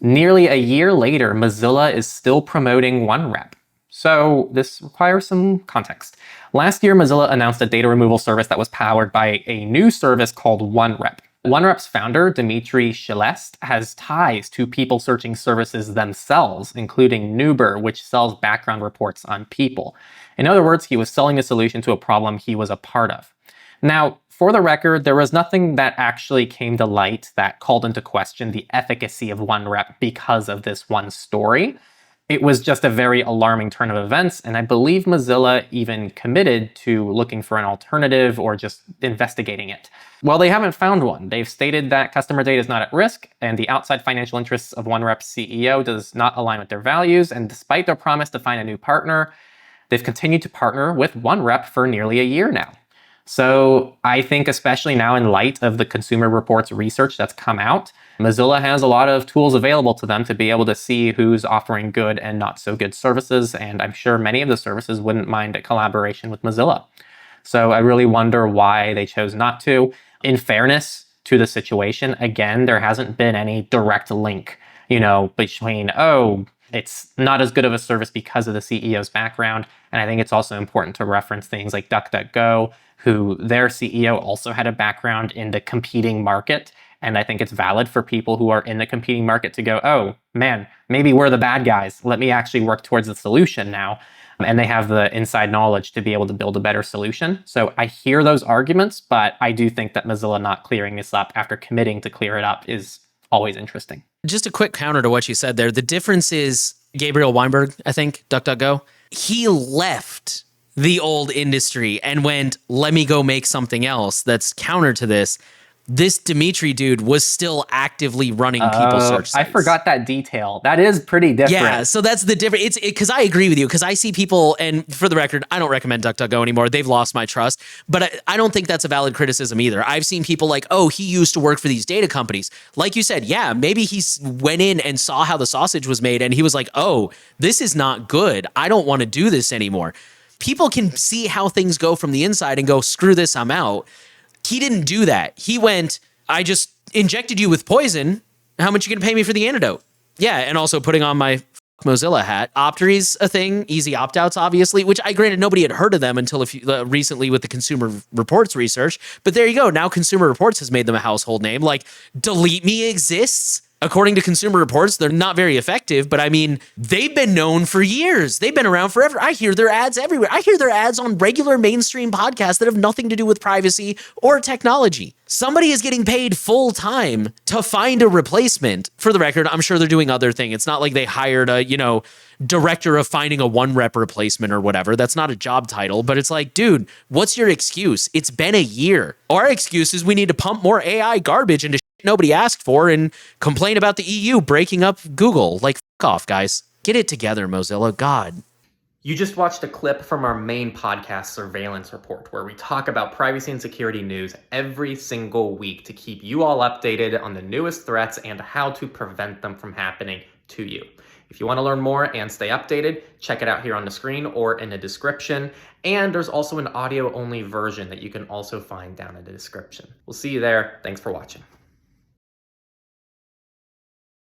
Nearly a year later, Mozilla is still promoting OneRep. So this requires some context. Last year, Mozilla announced a data removal service that was powered by a new service called OneRep. OneRep's founder, Dmitry Shelest, has ties to people searching services themselves, including Nuber, which sells background reports on people. In other words, he was selling a solution to a problem he was a part of. Now, for the record, there was nothing that actually came to light that called into question the efficacy of OneRep because of this one story. It was just a very alarming turn of events, and I believe Mozilla even committed to looking for an alternative or just investigating it. Well, they haven't found one. They've stated that customer data is not at risk, and the outside financial interests of OneRep's CEO does not align with their values, and despite their promise to find a new partner, they've continued to partner with OneRep for nearly a year now. So I think especially now in light of the Consumer Reports research that's come out, Mozilla has a lot of tools available to them to be able to see who's offering good and not so good services, and I'm sure many of the services wouldn't mind a collaboration with Mozilla. So I really wonder why they chose not to. In fairness to the situation, again, there hasn't been any direct link, between, it's not as good of a service because of the CEO's background. And I think it's also important to reference things like DuckDuckGo, who their CEO also had a background in the competing market. And I think it's valid for people who are in the competing market to go, oh man, maybe we're the bad guys. Let me actually work towards the solution now. And they have the inside knowledge to be able to build a better solution. So I hear those arguments, but I do think that Mozilla not clearing this up after committing to clear it up is always interesting. Just a quick counter to what you said there. The difference is Gabriel Weinberg, I think, DuckDuckGo, he left the old industry and went, let me go make something else that's counter to this. This Dimitri dude was still actively running people search sites. I forgot that detail. That is pretty different. Yeah, so that's the difference. It's because I agree with you, because I see people, and for the record, I don't recommend DuckDuckGo anymore. They've lost my trust, but I don't think that's a valid criticism either. I've seen people like, oh, he used to work for these data companies. Like you said, yeah, maybe he went in and saw how the sausage was made, and he was like, oh, this is not good. I don't want to do this anymore. People can see how things go from the inside and go, screw this, I'm out. He didn't do that. He went, I just injected you with poison. How much you gonna pay me for the antidote? Yeah, and also putting on my Mozilla hat. Optery's a thing, easy opt-outs, obviously, which I granted nobody had heard of them until recently with the Consumer Reports research. But there you go. Now Consumer Reports has made them a household name. Like, Delete Me exists. According to Consumer Reports, they're not very effective, but I mean, they've been known for years. They've been around forever. I hear their ads everywhere. I hear their ads on regular mainstream podcasts that have nothing to do with privacy or technology. Somebody is getting paid full time to find a replacement. For the record, I'm sure they're doing other things. It's not like they hired a, director of finding a OneRep replacement or whatever. That's not a job title, but it's like, dude, what's your excuse? It's been a year. Our excuse is we need to pump more AI garbage into nobody asked for and complain about the EU breaking up Google. Like, f off, guys. Get it together, Mozilla. God. You just watched a clip from our main podcast surveillance report, where we talk about privacy and security news every single week to keep you all updated on the newest threats and how to prevent them from happening to you. If you want to learn more and stay updated, check it out here on the screen or in the description. And there's also an audio-only version that you can also find down in the description. We'll see you there. Thanks for watching.